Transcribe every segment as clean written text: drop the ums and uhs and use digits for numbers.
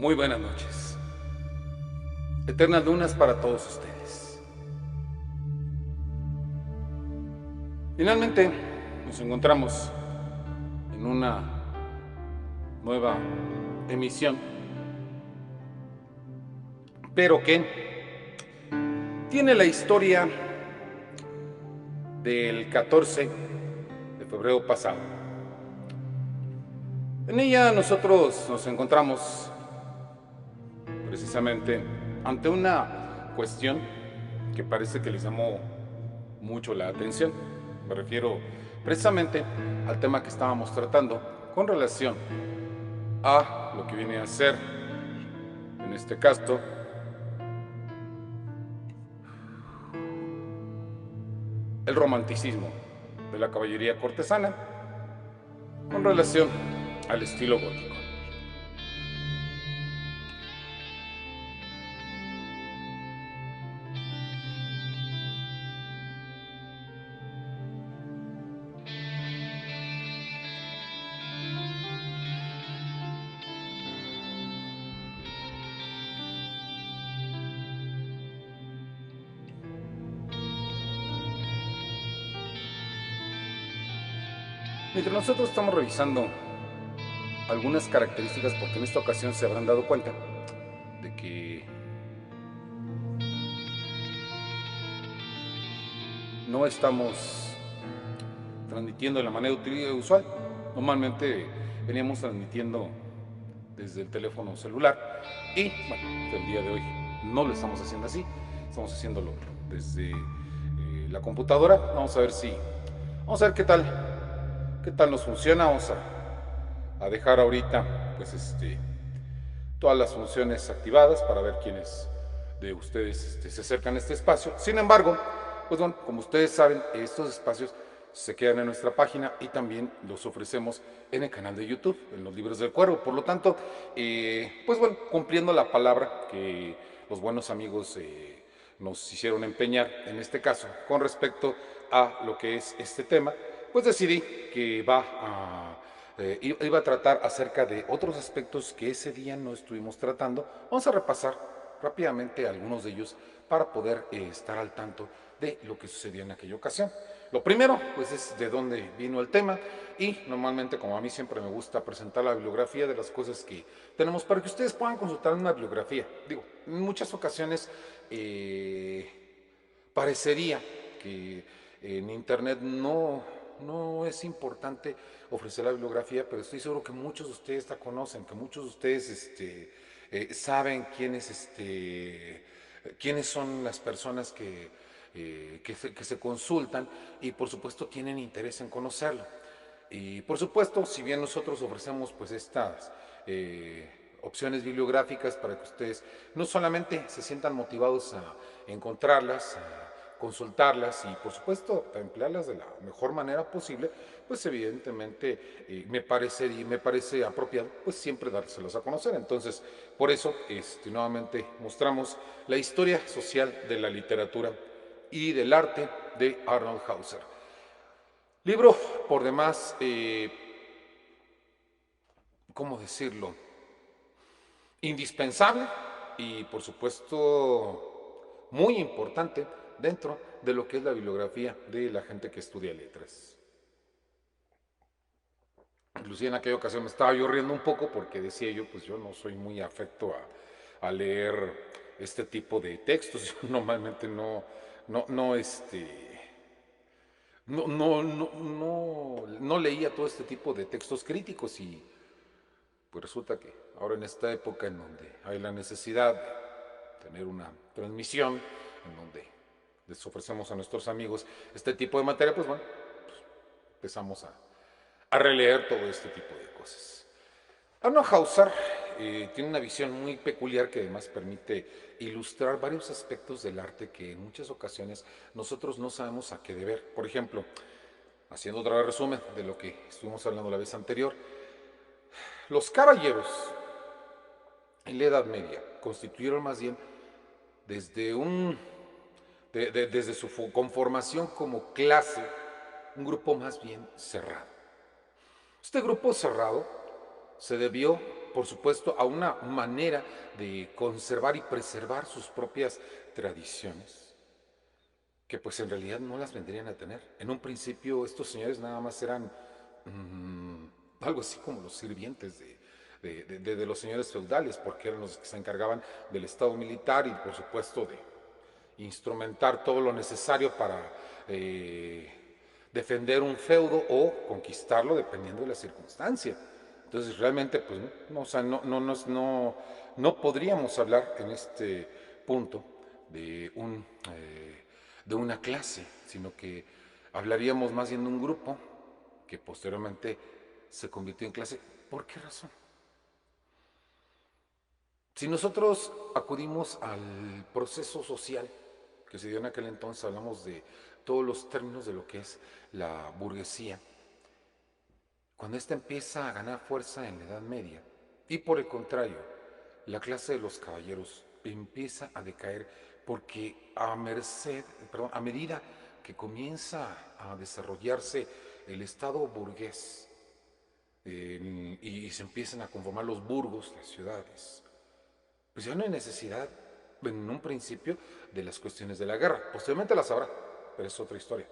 Muy buenas noches. Eternas lunas para todos ustedes. Finalmente nos encontramos en una nueva emisión, pero que tiene la historia del 14 de febrero pasado. En ella nosotros nos encontramos precisamente ante una cuestión que parece que les llamó mucho la atención. Me refiero precisamente al tema que estábamos tratando con relación a lo que viene a ser, en este caso, el romanticismo de la caballería cortesana con relación al estilo gótico. Mientras nosotros estamos revisando algunas características, porque en esta ocasión se habrán dado cuenta de que no estamos transmitiendo de la manera usual. Normalmente veníamos transmitiendo desde el teléfono celular y bueno, el día de hoy no lo estamos haciendo así, estamos haciéndolo desde la computadora. Vamos a ver qué tal nos funciona. Vamos a dejar ahorita pues todas las funciones activadas para ver quiénes de ustedes se acercan a este espacio. Sin embargo, pues bueno, como ustedes saben, estos espacios se quedan en nuestra página y también los ofrecemos en el canal de YouTube, en los Libros del Cuervo. Por lo tanto, pues bueno, cumpliendo la palabra que los buenos amigos nos hicieron empeñar en este caso con respecto a lo que es este tema, pues decidí que iba a tratar acerca de otros aspectos que ese día no estuvimos tratando. Vamos a repasar rápidamente algunos de ellos para poder estar al tanto de lo que sucedió en aquella ocasión. Lo primero, pues, es de dónde vino el tema y normalmente, como a mí siempre me gusta presentar la bibliografía de las cosas que tenemos para que ustedes puedan consultar una bibliografía. Digo, en muchas ocasiones parecería que en internet no es importante ofrecer la bibliografía, pero estoy seguro que muchos de ustedes la conocen, que muchos de ustedes saben quiénes son las personas que se consultan y por supuesto tienen interés en conocerlo. Y por supuesto, si bien nosotros ofrecemos pues estas opciones bibliográficas para que ustedes no solamente se sientan motivados a encontrarlas, a consultarlas y por supuesto a emplearlas de la mejor manera posible, pues evidentemente me parece apropiado pues siempre dárselas a conocer. Entonces, por eso nuevamente mostramos la historia social de la literatura y del arte de Arnold Hauser. Libro por demás, ¿cómo decirlo? Indispensable y por supuesto muy importante dentro de lo que es la bibliografía de la gente que estudia letras. Inclusive en aquella ocasión me estaba yo riendo un poco porque decía yo, pues yo no soy muy afecto a leer este tipo de textos. Yo normalmente no, no, no leía todo este tipo de textos críticos y pues resulta que ahora en esta época en donde hay la necesidad de tener una transmisión, en donde les ofrecemos a nuestros amigos este tipo de materia, pues bueno, pues empezamos a releer todo este tipo de cosas. Arnold Hauser tiene una visión muy peculiar que además permite ilustrar varios aspectos del arte que en muchas ocasiones nosotros no sabemos a qué deber. Por ejemplo, haciendo otro resumen de lo que estuvimos hablando la vez anterior, los caballeros en la Edad Media constituyeron más bien desde, desde su conformación como clase un grupo más bien cerrado. Este grupo cerrado se debió por supuesto, a una manera de conservar y preservar sus propias tradiciones, que pues en realidad no las vendrían a tener. En un principio estos señores nada más eran algo así como los sirvientes de los señores feudales, porque eran los que se encargaban del estado militar y por supuesto de instrumentar todo lo necesario para defender un feudo o conquistarlo dependiendo de la circunstancia. Entonces realmente pues no, o sea, no podríamos hablar en este punto de, de una clase, sino que hablaríamos más bien de un grupo que posteriormente se convirtió en clase. ¿Por qué razón? Si nosotros acudimos al proceso social que se dio en aquel entonces, hablamos de todos los términos de lo que es la burguesía, cuando ésta empieza a ganar fuerza en la Edad Media, y por el contrario, la clase de los caballeros empieza a decaer porque a medida que comienza a desarrollarse el Estado burgués y se empiezan a conformar los burgos, las ciudades, pues ya no hay necesidad en un principio de las cuestiones de la guerra. Posteriormente las habrá, pero es otra historia.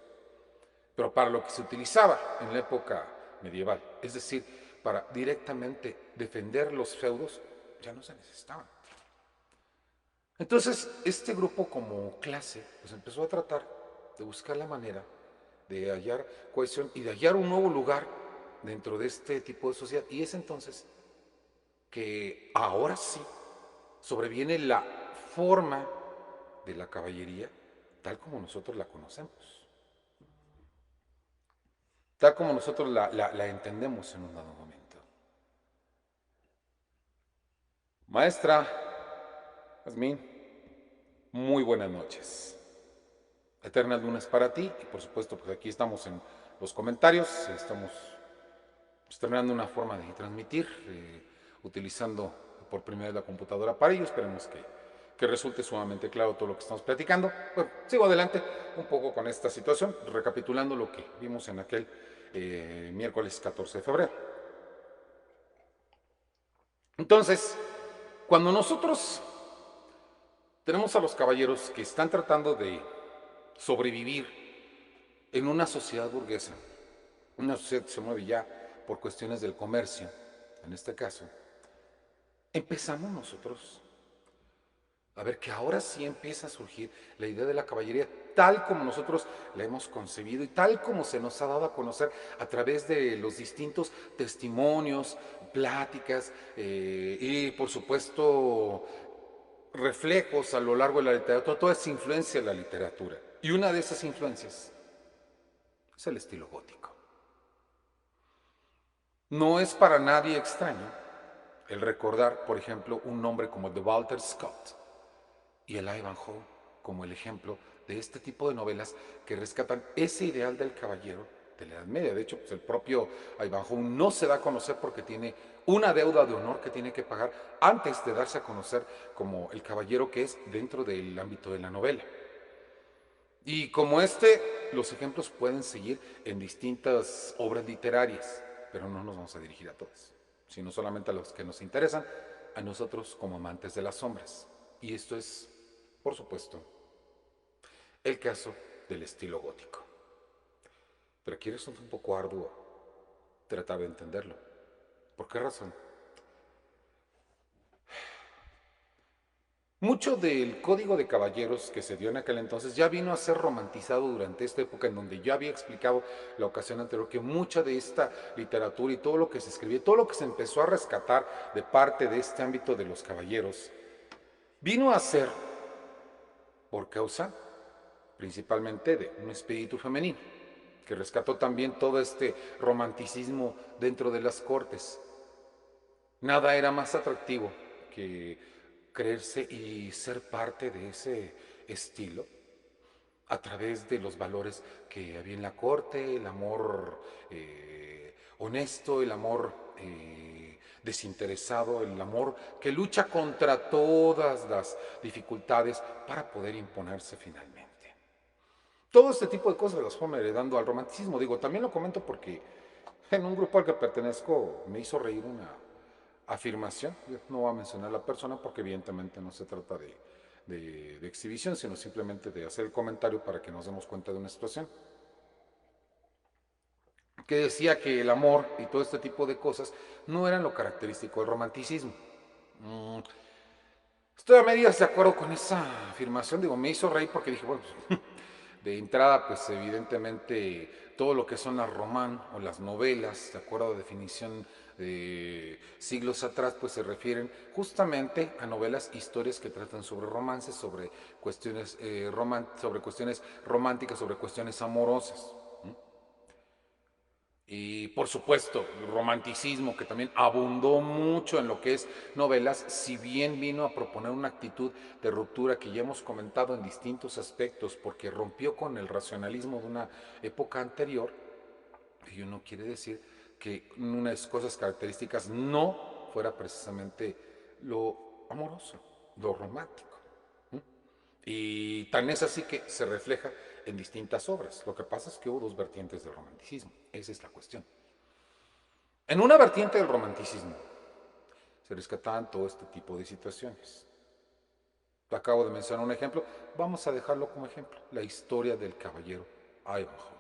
Pero para lo que se utilizaba en la época medieval, es decir, para directamente defender los feudos, ya no se necesitaban. Entonces, este grupo como clase, pues empezó a tratar de buscar la manera de hallar cohesión y de hallar un nuevo lugar dentro de este tipo de sociedad. Y es entonces que ahora sí sobreviene la forma de la caballería tal como nosotros la conocemos, tal como nosotros la entendemos en un dado momento. Maestra Jazmín, muy buenas noches. Eternas lunas para ti y por supuesto pues aquí estamos en los comentarios, estamos estrenando una forma de transmitir, utilizando por primera vez la computadora para ello, esperemos que resulte sumamente claro todo lo que estamos platicando. Bueno, sigo adelante un poco con esta situación, recapitulando lo que vimos en aquel miércoles 14 de febrero. Entonces, cuando nosotros tenemos a los caballeros que están tratando de sobrevivir en una sociedad burguesa, una sociedad que se mueve ya por cuestiones del comercio, en este caso, empezamos nosotros a ver que ahora sí empieza a surgir la idea de la caballería tal como nosotros la hemos concebido y tal como se nos ha dado a conocer a través de los distintos testimonios, pláticas y por supuesto reflejos a lo largo de la literatura, toda esa influencia de la literatura. Y una de esas influencias es el estilo gótico. No es para nadie extraño el recordar, por ejemplo, un nombre como el de Walter Scott y el Ivanhoe como el ejemplo de este tipo de novelas que rescatan ese ideal del caballero de la Edad Media. De hecho, pues el propio Ivanhoe no se da a conocer porque tiene una deuda de honor que tiene que pagar antes de darse a conocer como el caballero que es dentro del ámbito de la novela. Y como los ejemplos pueden seguir en distintas obras literarias, pero no nos vamos a dirigir a todas, sino solamente a los que nos interesan, a nosotros como amantes de las sombras. Y esto es, por supuesto, el caso del estilo gótico. Pero aquí resulta un poco arduo tratar de entenderlo. ¿Por qué razón? Mucho del código de caballeros que se dio en aquel entonces ya vino a ser romantizado durante esta época en donde yo había explicado la ocasión anterior que mucha de esta literatura y todo lo que se escribió, todo lo que se empezó a rescatar de parte de este ámbito de los caballeros, vino a ser por causa principalmente de un espíritu femenino, que rescató también todo este romanticismo dentro de las cortes. Nada era más atractivo que creerse y ser parte de ese estilo a través de los valores que había en la corte, el amor honesto, el amor desinteresado, el amor que lucha contra todas las dificultades para poder imponerse finalmente. Todo este tipo de cosas las fueron heredando al romanticismo. Digo, también lo comento porque en un grupo al que pertenezco me hizo reír afirmación. No voy a mencionar a la persona porque evidentemente no se trata de exhibición, sino simplemente de hacer el comentario para que nos demos cuenta de una situación. Que decía que el amor y todo este tipo de cosas no eran lo característico del romanticismo. Mm, Estoy a medias de acuerdo con esa afirmación, digo, me hizo reír porque dije, bueno, pues, de entrada, pues evidentemente todo lo que son las román o las novelas, de acuerdo a definición de siglos atrás, pues se refieren justamente a novelas, historias que tratan sobre romances, sobre cuestiones, sobre cuestiones románticas, sobre cuestiones amorosas. Y por supuesto, el romanticismo, que también abundó mucho en lo que es novelas, si bien vino a proponer una actitud de ruptura que ya hemos comentado en distintos aspectos, porque rompió con el racionalismo de una época anterior, ello no quiere decir que una de sus cosas características no fuera precisamente lo amoroso, lo romántico. Y tan es así que se refleja en distintas obras. Lo que pasa es que hubo dos vertientes del romanticismo. Esa es la cuestión. En una vertiente del romanticismo se rescataban todo este tipo de situaciones. Acabo de mencionar un ejemplo, vamos a dejarlo como ejemplo, la historia del caballero Ivanhoe,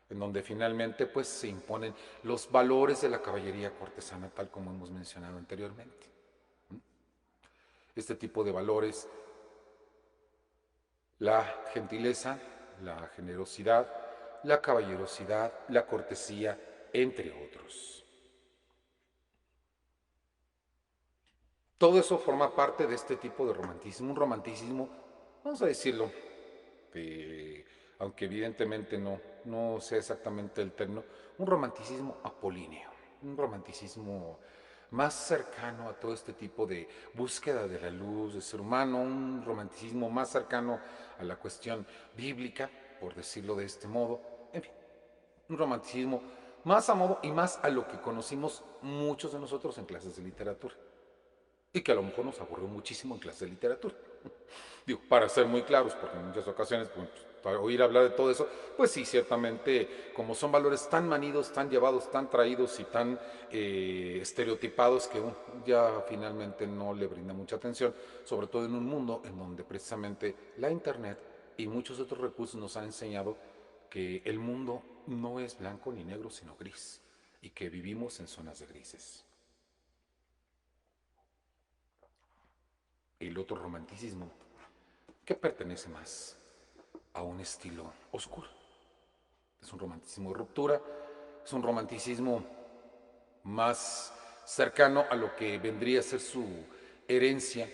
en donde finalmente pues se imponen los valores de la caballería cortesana tal como hemos mencionado anteriormente. Este tipo de valores, la gentileza, la generosidad, la caballerosidad, la cortesía, entre otros. Todo eso forma parte de este tipo de romanticismo, un romanticismo, vamos a decirlo, aunque evidentemente no sea exactamente el término, un romanticismo apolíneo, un romanticismo más cercano a todo este tipo de búsqueda de la luz del ser humano, un romanticismo más cercano a la cuestión bíblica, por decirlo de este modo, en fin, un romanticismo más a modo y más a lo que conocimos muchos de nosotros en clases de literatura y que a lo mejor nos aburrió muchísimo en clases de literatura. Digo, para ser muy claros, porque en muchas ocasiones, pues, para oír hablar de todo eso, pues sí, ciertamente, como son valores tan manidos, tan llevados, tan traídos y tan estereotipados que ya finalmente no le brinda mucha atención, sobre todo en un mundo en donde precisamente la Internet y muchos otros recursos nos han enseñado que el mundo no es blanco ni negro, sino gris, y que vivimos en zonas de grises. El otro romanticismo, que pertenece más a un estilo oscuro. Es un romanticismo de ruptura, es un romanticismo más cercano a lo que vendría a ser su herencia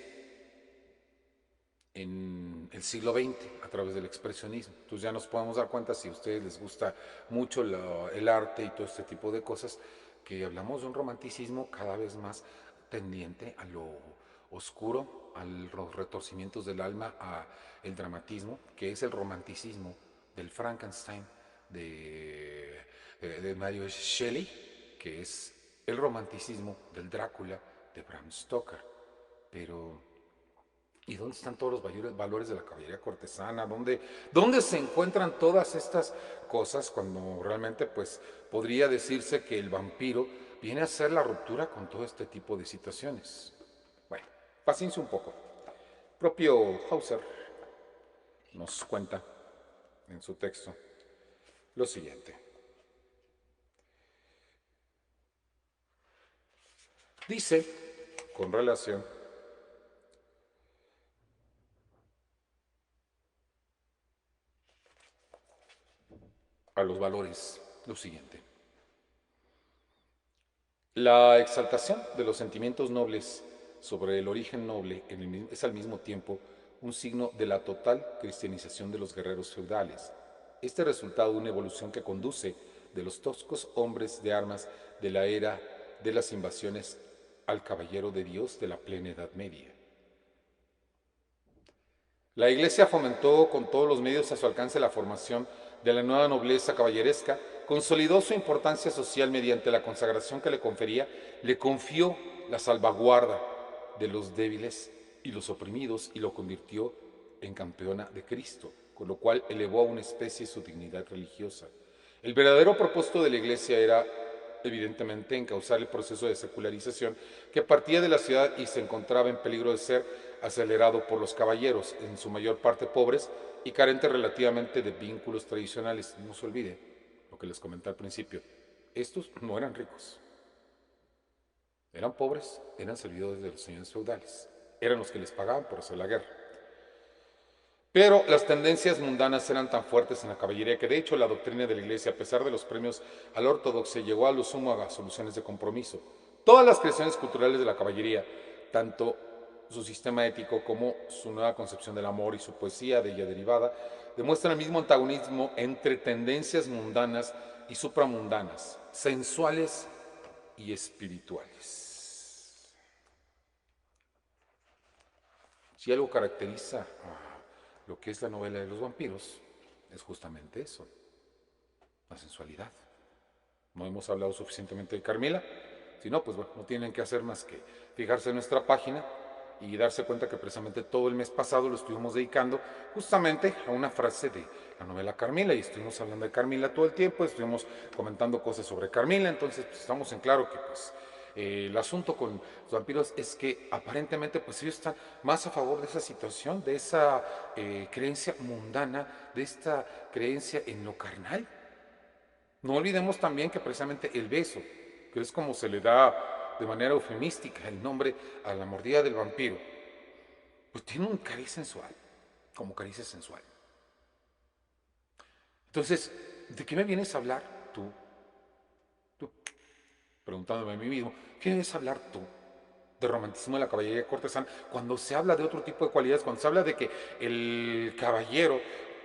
en el siglo XX a través del expresionismo. Entonces ya nos podemos dar cuenta, si a ustedes les gusta mucho el arte y todo este tipo de cosas, que hablamos de un romanticismo cada vez más tendiente a lo oscuro, a los retorcimientos del alma, a el dramatismo, que es el romanticismo del Frankenstein de Mary Shelley, que es el romanticismo del Drácula de Bram Stoker. Pero ¿y dónde están todos los valores de la caballería cortesana? ¿Dónde se encuentran todas estas cosas cuando realmente pues podría decirse que el vampiro viene a hacer la ruptura con todo este tipo de situaciones? Bueno, paciencia un poco. Propio Hauser nos cuenta en su texto lo siguiente. Dice, con relación a los valores, lo siguiente. La exaltación de los sentimientos nobles sobre el origen noble es al mismo tiempo un signo de la total cristianización de los guerreros feudales. Este resultado de una evolución que conduce de los toscos hombres de armas de la era de las invasiones al caballero de Dios de la plena Edad Media. La Iglesia fomentó con todos los medios a su alcance la formación de la nueva nobleza caballeresca, consolidó su importancia social mediante la consagración que le confió la salvaguarda de los débiles y los oprimidos y lo convirtió en campeona de Cristo, con lo cual elevó a una especie su dignidad religiosa. El verdadero propósito de la Iglesia era evidentemente en causar el proceso de secularización que partía de la ciudad y se encontraba en peligro de ser acelerado por los caballeros, en su mayor parte pobres y carentes relativamente de vínculos tradicionales. No se olvide lo que les comenté al principio, estos no eran ricos, eran pobres, eran servidores de los señores feudales, eran los que les pagaban por hacer la guerra. Pero las tendencias mundanas eran tan fuertes en la caballería que de hecho la doctrina de la iglesia, a pesar de los premios a la ortodoxia, llegó a lo sumo a soluciones de compromiso. Todas las creaciones culturales de la caballería, tanto su sistema ético como su nueva concepción del amor y su poesía de ella derivada, demuestran el mismo antagonismo entre tendencias mundanas y supramundanas, sensuales y espirituales. Si algo caracteriza a lo que es la novela de los vampiros, es justamente eso, la sensualidad. No hemos hablado suficientemente de Carmila, si no, pues bueno, no tienen que hacer más que fijarse en nuestra página y darse cuenta que precisamente todo el mes pasado lo estuvimos dedicando justamente a una frase de la novela Carmila y estuvimos hablando de Carmila todo el tiempo, estuvimos comentando cosas sobre Carmila, entonces pues, estamos en claro que pues el asunto con los vampiros es que aparentemente pues ellos están más a favor de esa situación, de esa creencia mundana, de esta creencia en lo carnal. No olvidemos también que precisamente el beso, que es como se le da de manera eufemística el nombre a la mordida del vampiro, pues tiene un cariz sensual, como caricia sensual. Entonces, ¿de qué me vienes a hablar tú, preguntándome a mí mismo, ¿qué me vienes a hablar tú de romanticismo de la caballería cortesana cuando se habla de otro tipo de cualidades, cuando se habla de que el caballero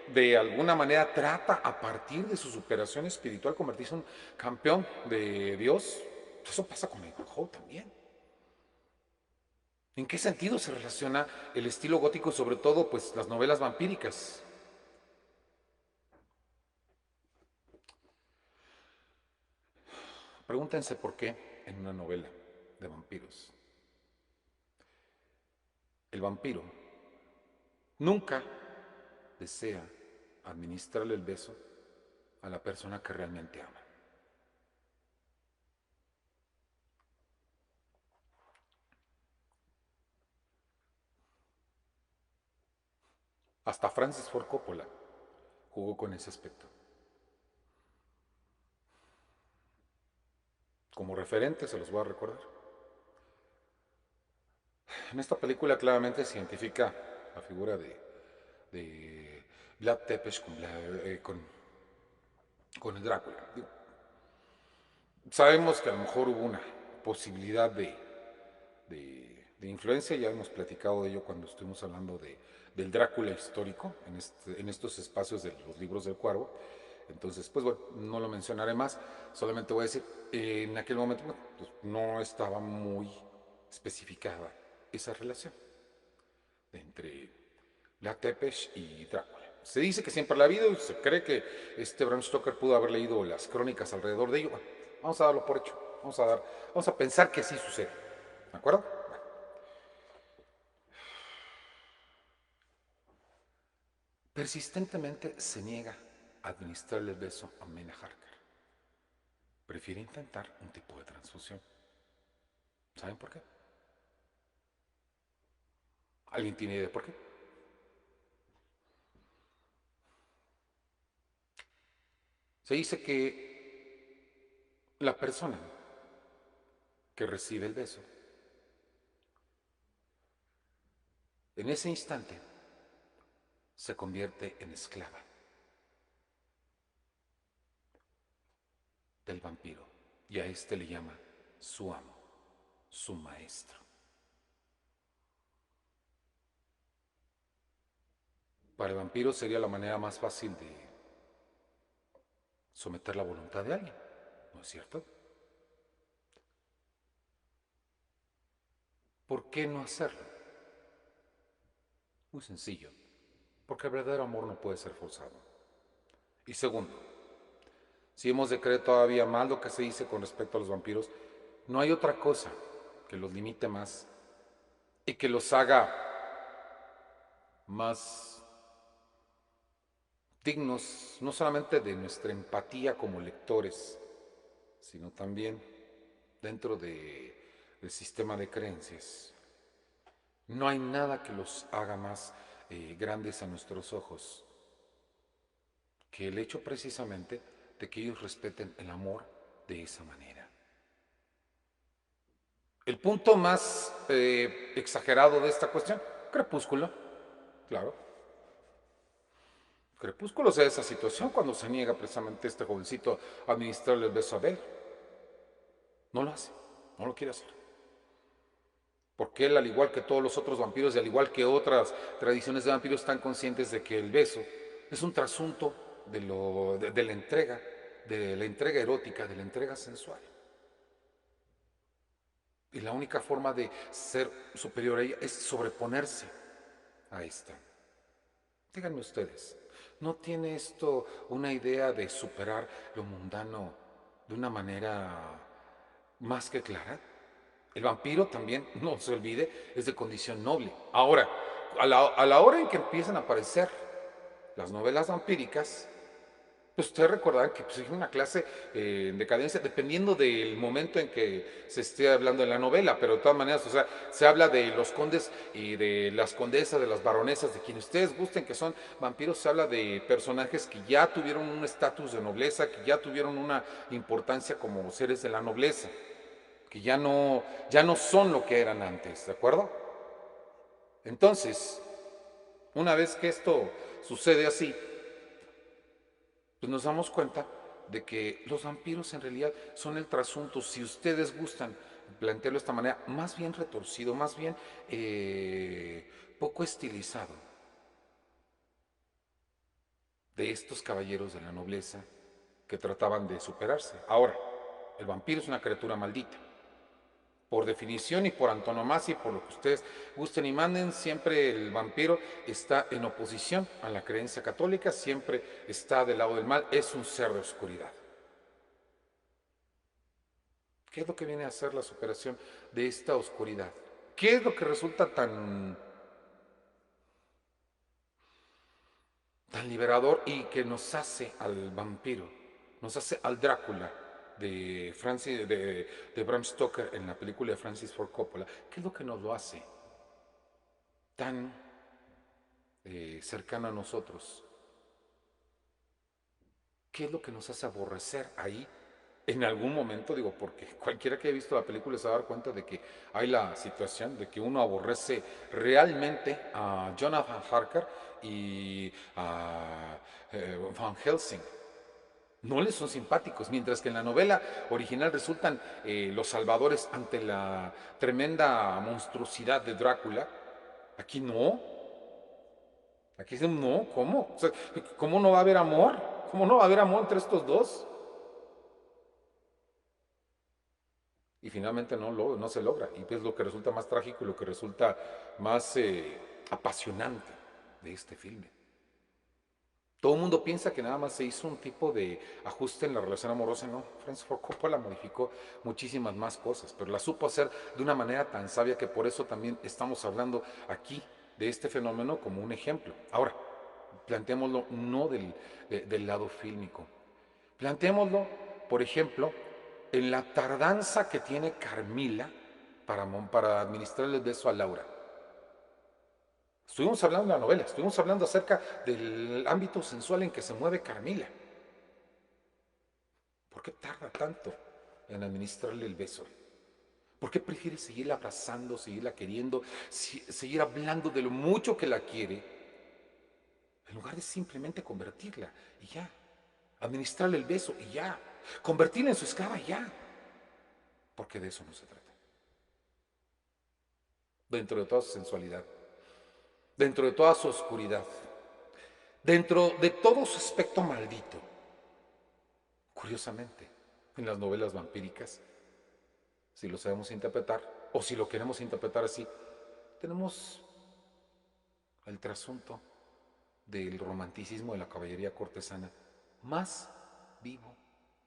de alguna manera trata a partir de su superación espiritual convertirse en un campeón de Dios? Eso pasa con el Howe también. ¿En qué sentido se relaciona el estilo gótico, sobre todo pues las novelas vampíricas? Pregúntense por qué en una novela de vampiros el vampiro nunca desea administrarle el beso a la persona que realmente ama. Hasta Francis Ford Coppola jugó con ese aspecto. Como referente se los voy a recordar. En esta película claramente se identifica la figura de Vlad Tepes con el Drácula. Digo, sabemos que a lo mejor hubo una posibilidad de influencia, ya hemos platicado de ello cuando estuvimos hablando del Drácula histórico en estos espacios de los libros del Cuervo. Entonces, pues bueno, no lo mencionaré más, solamente voy a decir, en aquel momento bueno, pues no estaba muy especificada esa relación entre Vlad Tepes y Drácula. Se dice que siempre la ha habido y se cree que Bram Stoker pudo haber leído las crónicas alrededor de ello. Bueno, vamos a darlo por hecho, vamos a pensar que sí sucede, ¿de acuerdo? Bueno, persistentemente se niega a administrarle el beso a Mena Harker. Prefiere intentar un tipo de transfusión. ¿Saben por qué? ¿Alguien tiene idea de por qué? Se dice que la persona que recibe el beso, en ese instante, se convierte en esclava del vampiro y a este le llama su amo, su maestro. Para el vampiro sería la manera más fácil de someter la voluntad de alguien, ¿no es cierto? ¿Por qué no hacerlo? Muy sencillo, porque el verdadero amor no puede ser forzado. Y segundo, si hemos de creer todavía más lo que se dice con respecto a los vampiros, no hay otra cosa que los limite más y que los haga más dignos no solamente de nuestra empatía como lectores, sino también dentro del sistema de creencias. No hay nada que los haga más grandes a nuestros ojos que el hecho precisamente de que ellos respeten el amor de esa manera. El punto más exagerado de esta cuestión, Crepúsculo, claro. Crepúsculo se da esa situación cuando se niega precisamente este jovencito a administrarle el beso a Belle. No lo hace, no lo quiere hacer. Porque él, al igual que todos los otros vampiros y al igual que otras tradiciones de vampiros, están conscientes de que el beso es un trasunto de la entrega erótica, de la entrega sensual. Y la única forma de ser superior a ella es sobreponerse a esta. Díganme ustedes, ¿no tiene esto una idea de superar lo mundano de una manera más que clara? El vampiro también, no se olvide, es de condición noble. Ahora, a la hora en que empiezan a aparecer las novelas vampíricas, pues ustedes recordarán que pues, es una clase en decadencia, dependiendo del momento en que se esté hablando en la novela, pero de todas maneras, o sea, se habla de los condes y de las condesas, de las baronesas, de quienes ustedes gusten que son vampiros, se habla de personajes que ya tuvieron un estatus de nobleza, que ya tuvieron una importancia como seres de la nobleza, que ya no son lo que eran antes, ¿de acuerdo? Entonces, una vez que esto sucede así, pues nos damos cuenta de que los vampiros en realidad son el trasunto, si ustedes gustan plantearlo de esta manera, más bien retorcido, más bien poco estilizado, de estos caballeros de la nobleza que trataban de superarse. Ahora, el vampiro es una criatura maldita. Por definición y por antonomasia y por lo que ustedes gusten y manden, siempre el vampiro está en oposición a la creencia católica, siempre está del lado del mal, es un ser de oscuridad. ¿Qué es lo que viene a ser la superación de esta oscuridad? ¿Qué es lo que resulta tan liberador y que nos hace al vampiro, nos hace al Drácula de Bram Stoker en la película de Francis Ford Coppola? ¿Qué es lo que nos lo hace tan cercano a nosotros? ¿Qué es lo que nos hace aborrecer ahí? En algún momento, digo, porque cualquiera que haya visto la película se va a dar cuenta de que hay la situación de que uno aborrece realmente a Jonathan Harker y a Van Helsing. No les son simpáticos, mientras que en la novela original resultan los salvadores ante la tremenda monstruosidad de Drácula. Aquí no. Aquí dicen, no, ¿cómo? O sea, ¿cómo no va a haber amor? ¿Cómo no va a haber amor entre estos dos? Y finalmente no se logra. Y es lo que resulta más trágico y lo que resulta más apasionante de este filme. Todo el mundo piensa que nada más se hizo un tipo de ajuste en la relación amorosa, no. Francis Ford Coppola modificó muchísimas más cosas, pero la supo hacer de una manera tan sabia que por eso también estamos hablando aquí de este fenómeno como un ejemplo. Ahora, planteémoslo no del lado fílmico, planteémoslo, por ejemplo, en la tardanza que tiene Carmila para administrarle el beso a Laura. Estuvimos hablando de la novela, estuvimos hablando acerca del ámbito sensual en que se mueve Carmila. ¿Por qué tarda tanto en administrarle el beso? ¿Por qué prefiere seguirla abrazando, seguirla queriendo, seguir hablando de lo mucho que la quiere, en lugar de simplemente convertirla y ya? Administrarle el beso y ya. Convertirla en su esclava y ya. Porque de eso no se trata. Dentro de toda su sensualidad, dentro de toda su oscuridad, dentro de todo su aspecto maldito. Curiosamente, en las novelas vampíricas, si lo sabemos interpretar, o si lo queremos interpretar así, tenemos el trasunto del romanticismo de la caballería cortesana más vivo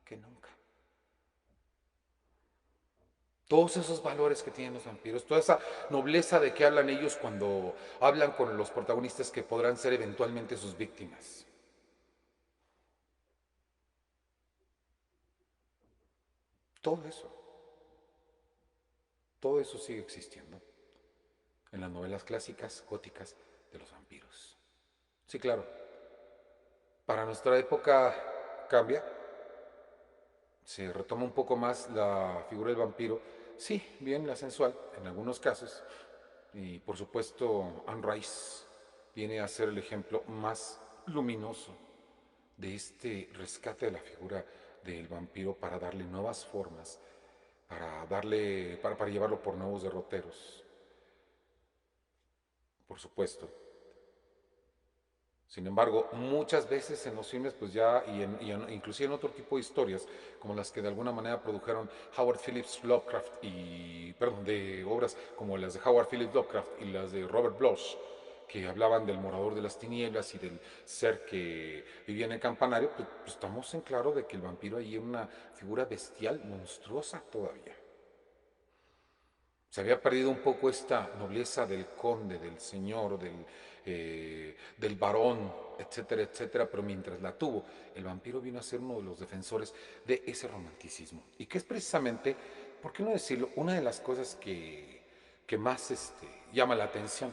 que nunca. Todos esos valores que tienen los vampiros, toda esa nobleza de que hablan ellos cuando hablan con los protagonistas que podrán ser eventualmente sus víctimas. Todo eso, todo eso sigue existiendo en las novelas clásicas góticas de los vampiros. Sí, claro, para nuestra época cambia, se retoma un poco más la figura del vampiro, sí, bien la sensual en algunos casos, y por supuesto Anne Rice viene a ser el ejemplo más luminoso de este rescate de la figura del vampiro para darle nuevas formas, para llevarlo por nuevos derroteros, por supuesto. Sin embargo, muchas veces en los filmes, pues ya, inclusive en otro tipo de historias, como las que de alguna manera produjeron Howard Phillips Lovecraft perdón, de obras como las de Howard Phillips Lovecraft y las de Robert Bloch, que hablaban del morador de las tinieblas y del ser que vivía en el campanario, pues estamos en claro de que el vampiro ahí es una figura bestial, monstruosa todavía. Se había perdido un poco esta nobleza del conde, del señor, del varón, etcétera, etcétera, pero mientras la tuvo, el vampiro vino a ser uno de los defensores de ese romanticismo. Y que es precisamente, ¿por qué no decirlo?, una de las cosas que más llama la atención.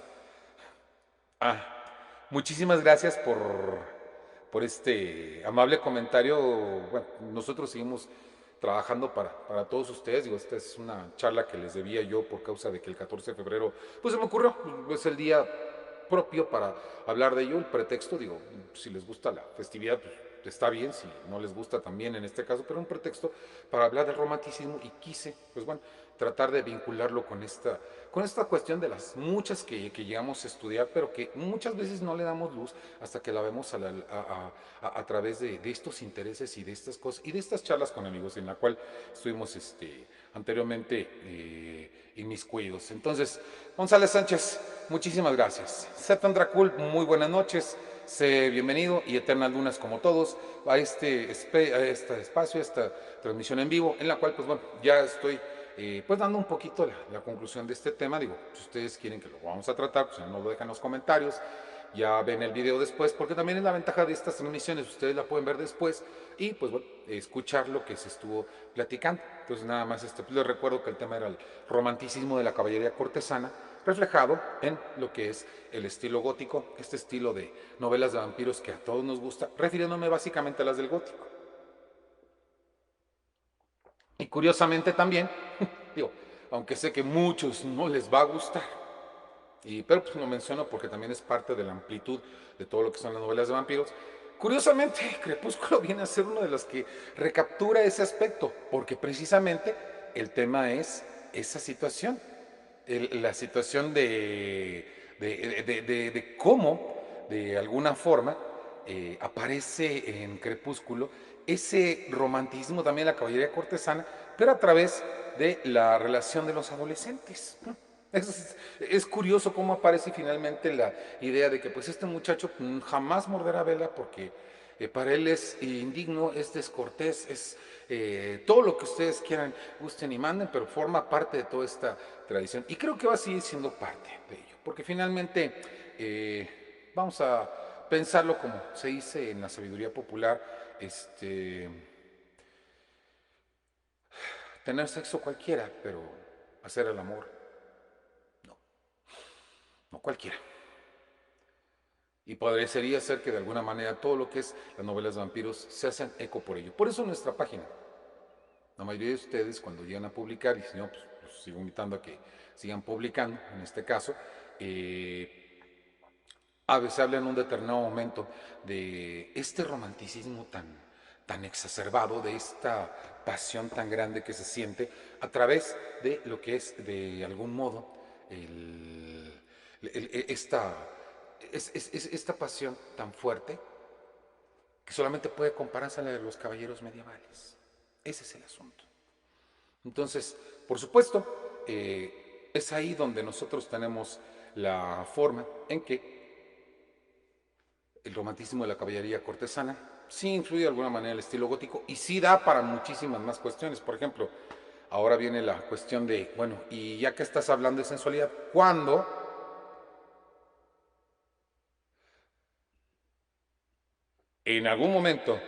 Ah, muchísimas gracias por este amable comentario. Bueno, nosotros seguimos trabajando para todos ustedes. Digo, esta es una charla que les debía yo por causa de que el 14 de febrero, pues se me ocurrió, es el día propio para hablar de ello, el pretexto, digo, si les gusta la festividad, pues está bien, si no les gusta también en este caso, pero un pretexto para hablar del romanticismo y quise, pues bueno, tratar de vincularlo con esta cuestión de las muchas que llegamos a estudiar, pero que muchas veces no le damos luz hasta que la vemos a través de estos intereses y de estas cosas y de estas charlas con amigos en la cual estuvimos anteriormente inmiscuidos. Entonces, González Sánchez, muchísimas gracias. Setan Dracul, muy buenas noches. Sé bienvenido y eternas lunas como todos a este espacio, a esta transmisión en vivo, en la cual, pues bueno, ya estoy pues dando un poquito la conclusión de este tema. Digo, si ustedes quieren que lo vamos a tratar, pues no lo dejan en los comentarios, ya ven el video después, porque también es la ventaja de estas transmisiones, ustedes la pueden ver después y pues bueno, escuchar lo que se estuvo platicando. Entonces nada más, pues les recuerdo que el tema era el romanticismo de la caballería cortesana, reflejado en lo que es el estilo gótico, este estilo de novelas de vampiros que a todos nos gusta, refiriéndome básicamente a las del gótico. Y curiosamente también, digo, aunque sé que a muchos no les va a gustar, pero pues lo menciono porque también es parte de la amplitud de todo lo que son las novelas de vampiros. Curiosamente, Crepúsculo viene a ser uno de los que recaptura ese aspecto, porque precisamente el tema es esa situación, la situación de cómo, de alguna forma, aparece en Crepúsculo ese romanticismo también de la caballería cortesana, pero a través de la relación de los adolescentes, ¿no? Es curioso cómo aparece finalmente la idea de que pues este muchacho jamás morderá vela porque para él es indigno, es descortés, es todo lo que ustedes quieran, gusten y manden, pero forma parte de toda esta tradición. Y creo que va a seguir siendo parte de ello, porque finalmente vamos a pensarlo como se dice en la sabiduría popular, tener sexo cualquiera, pero hacer el amor, no, no cualquiera. Y parecería ser que de alguna manera todo lo que es las novelas de vampiros se hacen eco por ello. Por eso nuestra página, la mayoría de ustedes cuando llegan a publicar, y si no, pues los sigo invitando a que sigan publicando, en este caso, a veces habla en un determinado momento de este romanticismo tan exacerbado, de esta pasión tan grande que se siente a través de lo que es, de algún modo, el- esta, esta pasión tan fuerte que solamente puede compararse a la de los caballeros medievales. Ese es el asunto. Entonces, por supuesto, es ahí donde nosotros tenemos la forma en que el romanticismo de la caballería cortesana sí influye de alguna manera el estilo gótico y sí da para muchísimas más cuestiones. Por ejemplo, ahora viene la cuestión de, bueno, y ya que estás hablando de sensualidad, ¿cuándo en algún momento,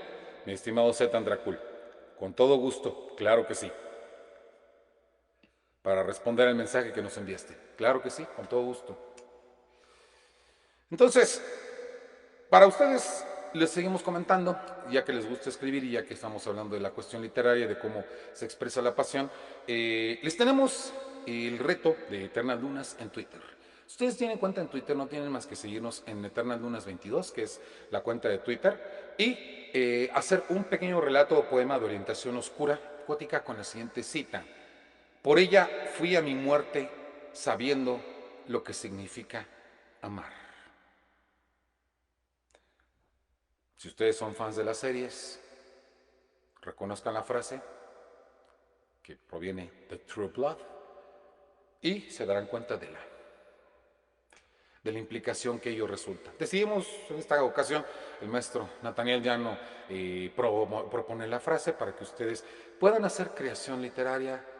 mi estimado Zetan Dracul, con todo gusto, claro que sí. para responder al mensaje que nos enviaste. Claro que sí, con todo gusto. Entonces, para ustedes les seguimos comentando, ya que les gusta escribir y ya que estamos hablando de la cuestión literaria, de cómo se expresa la pasión, les tenemos el reto de Eternal Dunas en Twitter. Si ustedes tienen cuenta en Twitter, no tienen más que seguirnos en Eternal Dunas 22, que es la cuenta de Twitter, y hacer un pequeño relato o poema de orientación oscura, gótica, con la siguiente cita. Por ella fui a mi muerte sabiendo lo que significa amar. Si ustedes son fans de las series, reconozcan la frase que proviene de True Blood y se darán cuenta de la implicación que ello resulta. Decidimos en esta ocasión, el maestro Nathaniel Llano propone la frase para que ustedes puedan hacer creación literaria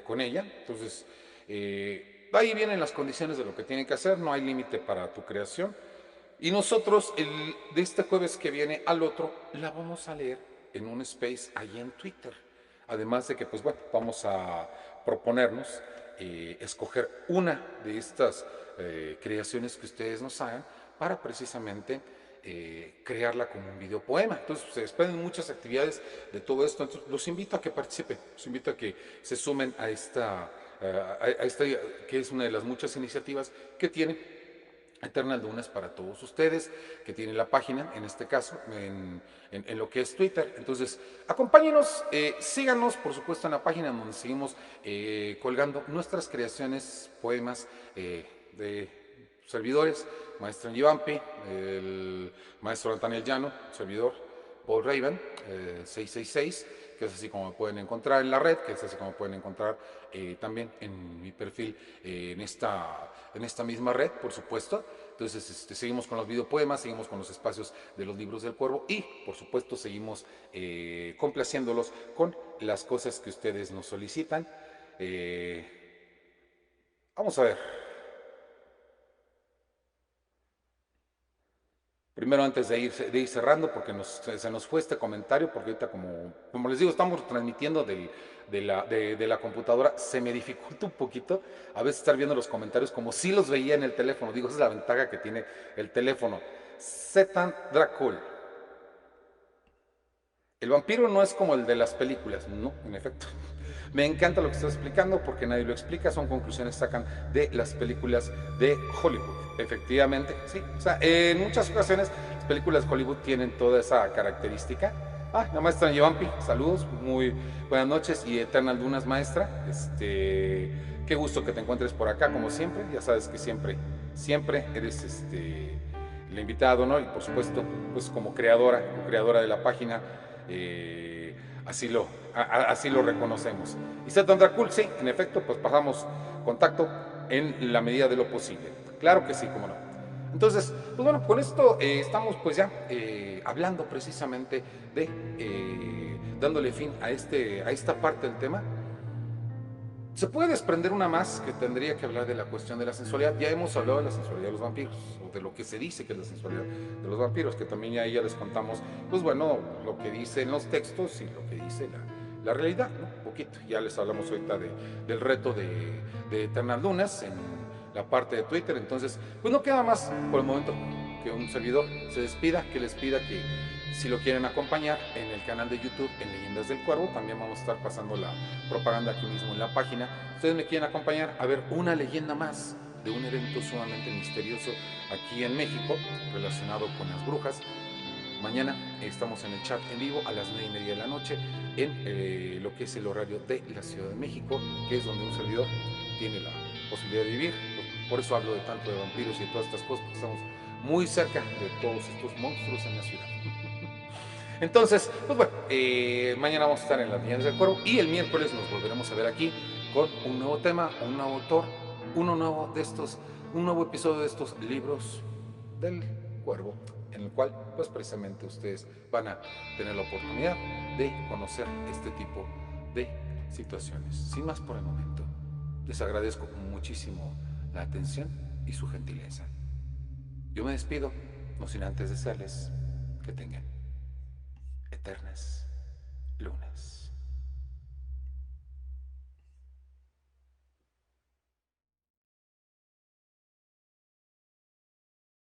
con ella. Entonces, ahí vienen las condiciones de lo que tienen que hacer, no hay límite para tu creación. Y nosotros, de este jueves que viene al otro, la vamos a leer en un space ahí en Twitter. Además de que, pues bueno, vamos a proponernos escoger una de estas creaciones que ustedes nos hagan para precisamente crearla como un videopoema. Entonces, se desprenden muchas actividades de todo esto. Entonces, los invito a que participen, los invito a que se sumen a esta, que es una de las muchas iniciativas que tiene Eternal Dunas para todos ustedes, que tiene la página, en este caso, en lo que es Twitter. Entonces, acompáñenos, síganos, por supuesto, en la página donde seguimos colgando nuestras creaciones, poemas de servidores, maestro Yivampi, el maestro Nathaniel Llano, servidor Paul Raven, 666, que es así como me pueden encontrar en la red, que es así como pueden encontrar también en mi perfil en esta misma red, por supuesto. Entonces, seguimos con los videopoemas, seguimos con los espacios de los libros del cuervo y, por supuesto, seguimos complaciéndolos con las cosas que ustedes nos solicitan. Vamos a ver. Primero, antes de ir cerrando, porque se nos fue este comentario, porque ahorita, como les digo, estamos transmitiendo de la computadora, se me dificulta un poquito a veces estar viendo los comentarios como si los veía en el teléfono. Digo, esa es la ventaja que tiene el teléfono. Zetan Dracul. El vampiro no es como el de las películas, no, en efecto. Me encanta lo que estás explicando porque nadie lo explica, son conclusiones que sacan de las películas de Hollywood. Efectivamente, sí. O sea, en muchas ocasiones las películas de Hollywood tienen toda esa característica. La maestra Yevampi, saludos, muy buenas noches y Eternal Dunas, maestra. Qué gusto que te encuentres por acá, como siempre. Ya sabes que siempre eres el invitado, ¿no? Y por supuesto, pues como creadora de la página, así lo reconocemos. Y Zetan Dracul, sí, en efecto, pues pasamos contacto en la medida de lo posible. Claro que sí, cómo no. Entonces, pues bueno, con esto estamos pues ya hablando precisamente de dándole fin a esta parte del tema. Se puede desprender una más que tendría que hablar de la cuestión de la sensualidad. Ya hemos hablado de la sensualidad de los vampiros, o de lo que se dice que es la sensualidad de los vampiros, que también ya les contamos, pues bueno, lo que dicen los textos y lo que dice la realidad, ¿no? Un poquito. Ya les hablamos ahorita del reto de Eternal Dunas en la parte de Twitter. Entonces, pues no queda más por el momento que un servidor se despida, que les pida que si lo quieren acompañar en el canal de YouTube en Leyendas del Cuervo, también vamos a estar pasando la propaganda aquí mismo en la página. Ustedes me quieren acompañar a ver una leyenda más de un evento sumamente misterioso aquí en México relacionado con las brujas. Mañana estamos en el chat en vivo a las 9:30 de la noche en lo que es el horario de la Ciudad de México, que es donde un servidor tiene la posibilidad de vivir. Por eso hablo de tanto de vampiros y de todas estas cosas, porque estamos muy cerca de todos estos monstruos en la ciudad. Entonces, pues bueno, mañana vamos a estar en las Leyendas del Cuervo y el miércoles nos volveremos a ver aquí con un nuevo tema, un nuevo autor, un nuevo episodio de estos libros del Cuervo, en el cual, pues precisamente ustedes van a tener la oportunidad de conocer este tipo de situaciones. Sin más por el momento, les agradezco muchísimo la atención y su gentileza. Yo me despido, no sin antes desearles que tengan eternas